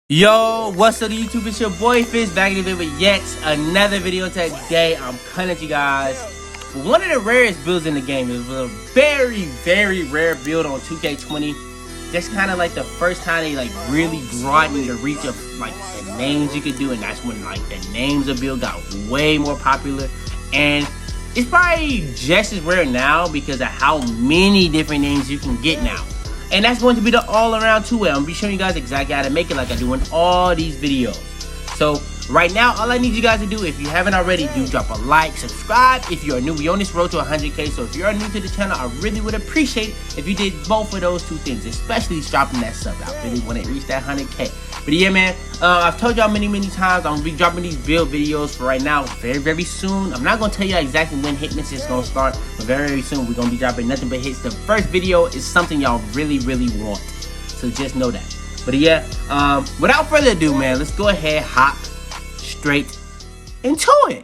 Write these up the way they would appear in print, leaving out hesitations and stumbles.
Yo, what's up YouTube? It's your boy Fizz back in the video with yet another video. Today I'm coming at you guys with one of the rarest builds in the game. It was a very rare build on 2K20. Just kind of like the first time they like really broadened the reach of like the names you could do, and that's when like the names of build got way more popular. And it's probably just as rare now because of how many different names you can get now. And that's going to be the all-around two-way. I'm going to be showing you guys exactly how to make it like I do in all these videos. So right now, all I need you guys to do, if you haven't already, do drop a like, subscribe if you're new. We on this road to 100K, so if you're new to the channel, I really would appreciate if you did both of those two things, especially dropping that sub. I really want to reach that 100K. But yeah, man, I've told y'all many times I'm going to be dropping these build videos for right now very soon. I'm not going to tell you exactly when Hitmans is going to start, but very soon we're going to be dropping nothing but hits. The first video is something y'all really want, so just know that. But yeah, without further ado, man, let's go ahead, hop straight into it.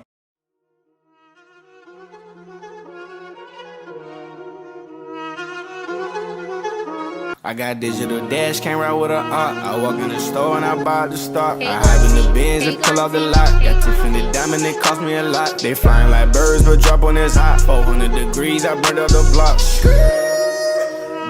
I got digital dash camera with a I walk in the store and I buy the stock. I hide in the bins and pull out the lot. Got Tiffany diamond, it cost me a lot. They flying like birds, but drop on this hot. 400 degrees, I burned up the block.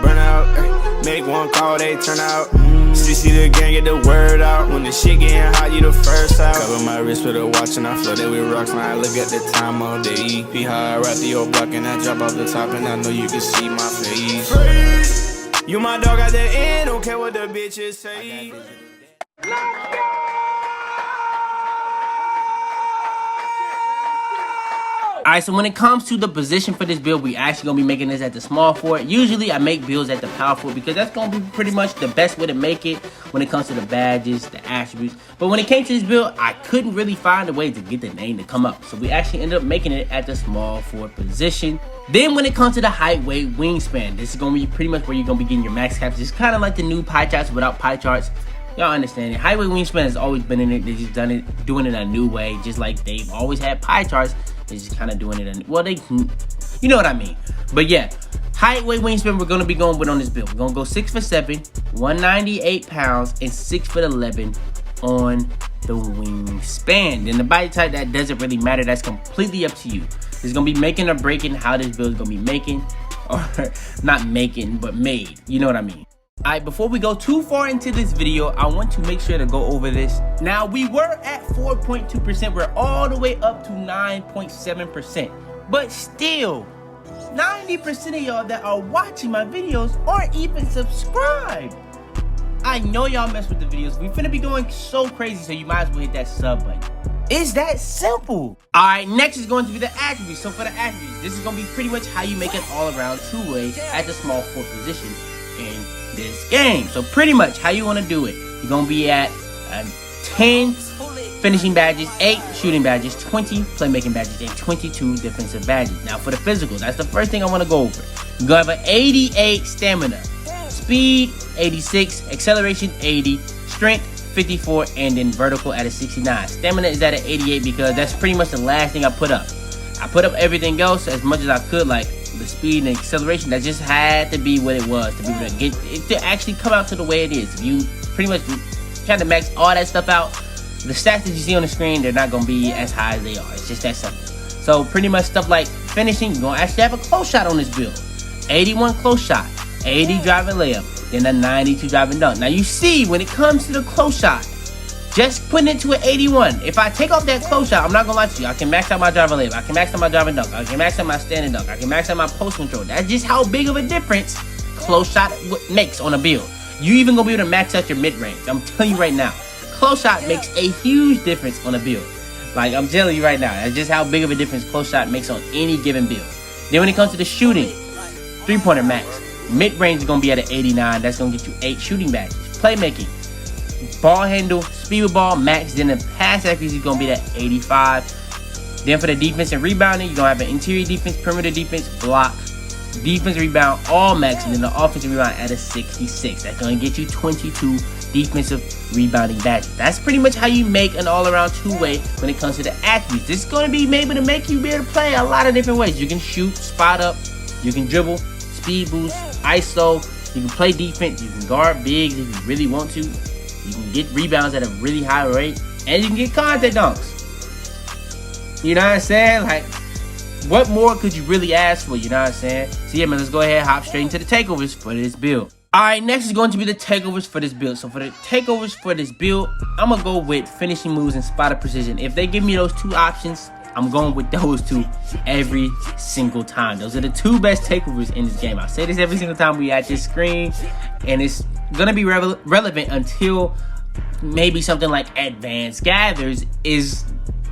Burn out, make one call, they turn out. CC the gang, get the word out. When the shit getting hot, you the first out. Cover my wrist with a watch and I flooded with rocks. Now I look at the time all day. Be high, right through your block and I drop off the top and I know you can see my face. You my dog at the end, don't care what the bitches say. Alright, so when it comes to the position for this build, we actually gonna be making this at the small forward. Usually I make builds at the power forward because that's gonna be pretty much the best way to make it when it comes to the badges, the attributes. But when it came to this build, I couldn't really find a way to get the name to come up. So we actually ended up making it at the small forward position. Then when it comes to the height, weight, wingspan, this is gonna be pretty much where you're gonna be getting your max caps. It's kind of like the new pie charts without pie charts. Y'all understand it. Height, weight, wingspan has always been in it. They just doing it a new way, just like they've always had pie charts. They're just kind of doing it. Well, you know what I mean. But yeah, height, weight, wingspan, we're gonna be going with on this build. We're gonna go 6'7", 198 pounds, and 6'11" on the wingspan. Then the body type, that doesn't really matter. That's completely up to you. It's gonna be making or breaking how this build is gonna be making, or not making, but made. You know what I mean. Alright, before we go too far into this video, I want to make sure to go over this. Now, we were at 4.2%. We're all the way up to 9.7%. But still, 90% of y'all that are watching my videos aren't even subscribed. I know y'all mess with the videos. We finna be going so crazy, so you might as well hit that sub button. It's that simple. Alright, next is going to be the attributes. So for the attributes, this is going to be pretty much how you make an all-around two-way at the small forward position in this game. So pretty much how you want to do it, you're going to be at 10 finishing badges, 8 shooting badges, 20 playmaking badges, and 22 defensive badges. Now for the physical, that's the first thing I want to go over. You're going to have an 88 stamina, speed 86, acceleration 80, strength 54, and then vertical at a 69. Stamina is at an 88 because that's pretty much the last thing I put up. I put up everything else as much as I could, like the speed and acceleration. That just had to be what it was to be able to get it to actually come out to the way it is. If you pretty much try to max all that stuff out, the stats that you see on the screen, they're not gonna be as high as they are. It's just that simple. So pretty much stuff like finishing, you're gonna actually have a close shot on this build. 81 close shot, 80 driving layup, then a 92 driving dunk. Now you see, when it comes to the close shot, just putting it to an 81. If I take off that close shot, I'm not gonna lie to you, I can max out my driving layup, I can max out my driving dunk, I can max out my standing dunk, I can max out my post control. That's just how big of a difference close shot makes on a build. You even gonna be able to max out your mid range. I'm telling you right now, close shot makes a huge difference on a build. Like, I'm telling you right now, that's just how big of a difference close shot makes on any given build. Then when it comes to the shooting, 3-pointer max, mid range is gonna be at an 89. That's gonna get you 8 shooting badges. Playmaking, ball handle, speed with ball, max. Then the pass accuracy is going to be at 85. Then for the defense and rebounding, you're going to have an interior defense, perimeter defense, block, defense, rebound, all max. And then the offensive rebound at a 66. That's going to get you 22 defensive rebounding badges. That's pretty much how you make an all-around two-way when it comes to the attributes. This is going to be able to make you be able to play a lot of different ways. You can shoot, spot up, you can dribble, speed boost, ISO, you can play defense, you can guard bigs if you really want to. You can get rebounds at a really high rate, and you can get contact dunks. You know what I'm saying? Like, what more could you really ask for? You know what I'm saying? So yeah, man, let's go ahead and hop straight into the takeovers for this build. Alright, next is going to be the takeovers for this build. So for the takeovers for this build, I'm going to go with finishing moves and spot of precision. If they give me those two options, I'm going with those two every single time. Those are the two best takeovers in this game. I say this every single time we at this screen, and it's going to be relevant until maybe something like Advanced Gathers is,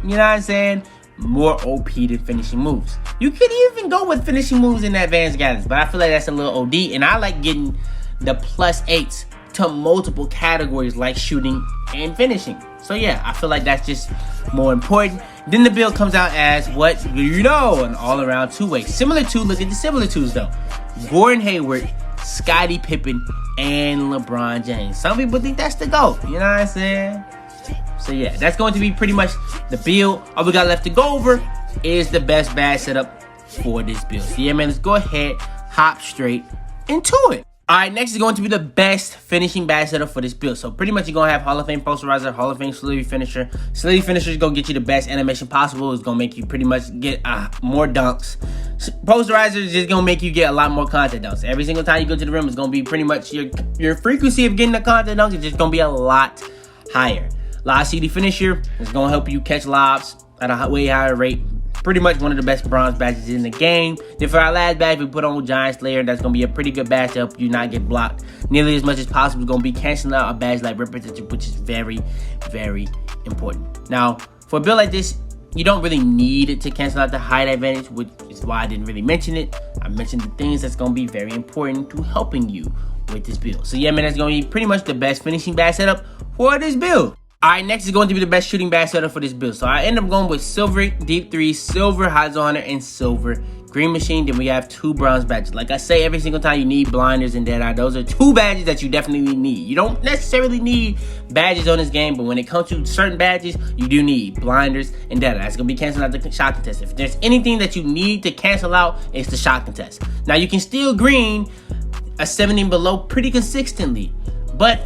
you know what I'm saying, more OP than finishing moves. You could even go with finishing moves in Advanced Gathers, but I feel like that's a little OD, and I like getting the +8s to multiple categories like shooting and finishing. So yeah, I feel like that's just more important. Then the build comes out as what do you know, an all-around two-way. Similar to, look at the similar twos though. Gordon Hayward, Scottie Pippen, and LeBron James. Some people think that's the GOAT, you know what I'm saying? So yeah, that's going to be pretty much the build. All we got left to go over is the best badge setup for this build. So yeah, man, let's go ahead, hop straight into it. Alright, next is going to be the best finishing badge setup for this build. So pretty much you're going to have Hall of Fame Posterizer, Hall of Fame Celebrity Finisher. Celebrity Finisher is going to get you the best animation possible. It's going to make you pretty much get more dunks. Posterizer is just going to make you get a lot more contact dunks. Every single time you go to the rim, it's going to be pretty much your frequency of getting the contact dunks is just going to be a lot higher. Lob CD Finisher is going to help you catch lobs at a way higher rate. Pretty much one of the best bronze badges in the game. Then for our last badge, we put on Giant Slayer. That's going to be a pretty good badge to help you not get blocked nearly as much as possible. It's going to be canceling out a badge like Rim Protector, which is very, very important. Now, for a build like this, you don't really need it to cancel out the height advantage, which is why I didn't really mention it. I mentioned the things that's going to be very important to helping you with this build. So yeah, man, that's going to be pretty much the best finishing badge setup for this build. Alright, next is going to be the best shooting badge setup for this build. So I end up going with Silver Deep 3, Silver Hot Zone Hunter, and Silver Green Machine. Then we have two bronze badges. Like I say every single time, you need Blinders and Deadeye. Those are two badges that you definitely need. You don't necessarily need badges on this game, but when it comes to certain badges, you do need Blinders and Deadeye. That's going to be canceling out the shot contest. If there's anything that you need to cancel out, it's the shot contest. Now, you can still green a 70 and below pretty consistently, but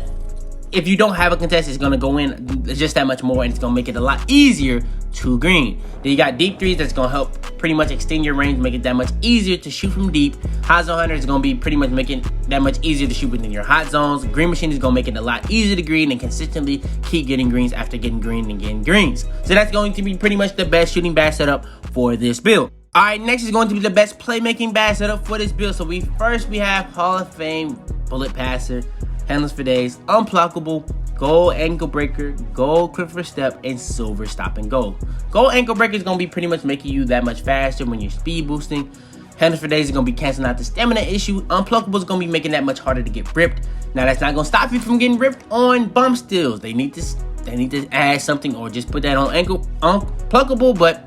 if you don't have a contest, it's going to go in just that much more, and it's going to make it a lot easier to green. Then you got Deep 3s that's going to help pretty much extend your range, make it that much easier to shoot from deep. Hot Zone Hunter is going to be pretty much making that much easier to shoot within your hot zones. Green Machine is going to make it a lot easier to green and consistently keep getting greens after getting green and getting greens. So that's going to be pretty much the best shooting badge setup for this build. Alright, next is going to be the best playmaking badge setup for this build. So we have Hall of Fame Bullet Passer, Handless for Days, Unblockable, Gold Ankle Breaker, Gold Quick for Step, and Silver Stop and Go. Gold Ankle Breaker is going to be pretty much making you that much faster when you're speed boosting. Handless for Days is going to be canceling out the stamina issue. Unblockable is going to be making that much harder to get ripped. Now that's not going to stop you from getting ripped on bump steals. They need to add something or just put that on Unblockable, but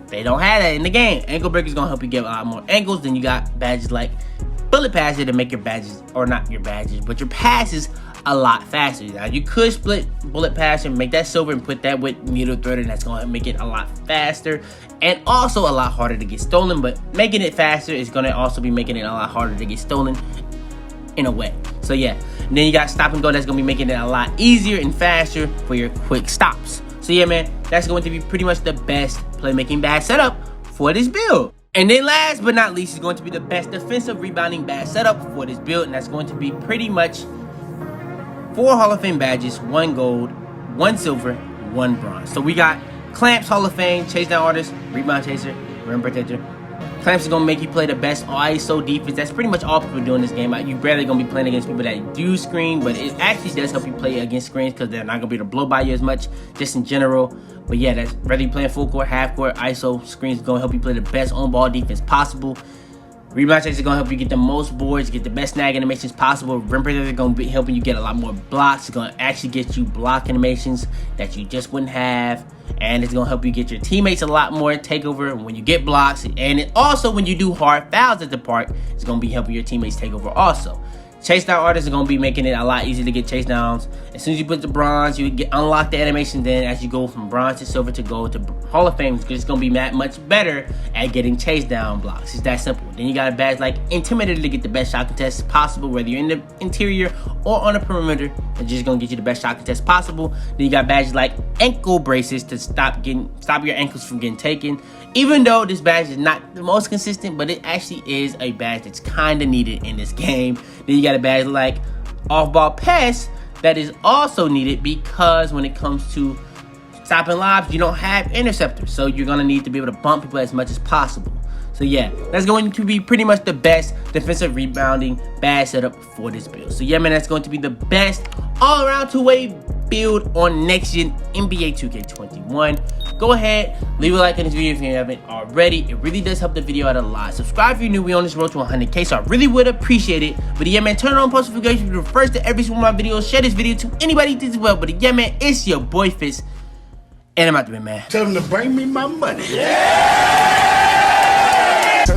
they don't have that in the game. Ankle Breaker is going to help you get a lot more ankles. Then you got badges like Bullet Passer to make your badges, or not your badges, but your passes a lot faster. Now you could split Bullet Passer and make that silver and put that with Needle Threader, and that's going to make it a lot faster and also a lot harder to get stolen. But making it faster is going to also be making it a lot harder to get stolen in a way. So yeah, and then you got Stop and Go. That's going to be making it a lot easier and faster for your quick stops. So yeah, man, that's going to be pretty much the best playmaking badge setup for this build. And then last but not least is going to be the best defensive rebounding badge setup for this build, and that's going to be pretty much 4 Hall of Fame badges, 1 gold, 1 silver, 1 bronze. So we got Clamps Hall of Fame, Chase Down Artist, Rebound Chaser, Rim Protector. Clamps is going to make you play the best ISO defense. That's pretty much all people do in this game. You barely going to be playing against people that do screen, but it actually does help you play against screens because they're not going to be able to blow by you as much, just in general. But yeah, that's whether you're playing full court, half court, ISO, screens is going to help you play the best on-ball defense possible. Rebound Chaser is going to help you get the most boards, get the best snag animations possible. Rim Protector is going to be helping you get a lot more blocks. It's going to actually get you block animations that you just wouldn't have. And it's going to help you get your teammates a lot more takeover when you get blocks. And it also, when you do hard fouls at the park, it's going to be helping your teammates take over also. Chase Down Artists are going to be making it a lot easier to get chase downs. As soon as you put the bronze, you get unlock the animation. Then as you go from bronze to silver to gold to Hall of Fame is just gonna be much better at getting chase down blocks. It's that simple. Then you got a badge like Intimidator to get the best shot contest possible, whether you're in the interior or on the perimeter. It's just gonna get you the best shot contest possible. Then you got badges like Ankle Braces to stop your ankles from getting taken. Even though this badge is not the most consistent, but it actually is a badge that's kind of needed in this game. Then you got a badge like Off-Ball Pass that is also needed because when it comes to stopping lobs, you don't have interceptors, so you're gonna need to be able to bump people as much as possible. So yeah, that's going to be pretty much the best defensive rebounding badge setup for this build. So yeah, man, that's going to be the best all-around two-way build on next gen NBA 2K21. Go ahead, leave a like on this video if you haven't already. It really does help the video out a lot. Subscribe if you're new. We on this road to 100K, so I really would appreciate it. But yeah, man, turn on post notifications to be first to every single one of my videos. Share this video to anybody as well. But yeah, man, it's your boy Fitz. And I'm out there, man. Tell them to bring me my money. Head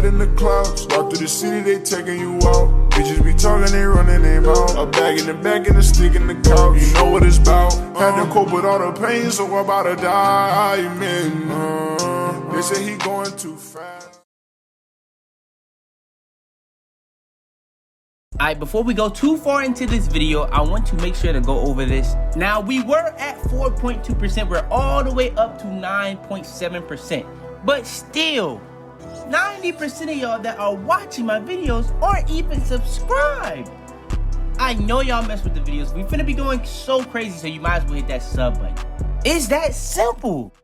in the clouds, walk through the city, they taking you out. Bitches be talking, they running their mouth. A bag in the back and a stick in the couch. You know what it's about. Had to cope with all the pain, so I'm about to die, man. They say he going too fast. Alright, before we go too far into this video, I want to make sure to go over this. Now, we were at 4.2%. We're all the way up to 9.7%. But still, 90% of y'all that are watching my videos aren't even subscribed. I know y'all mess with the videos. We finna be going so crazy, so you might as well hit that sub button. It's that simple.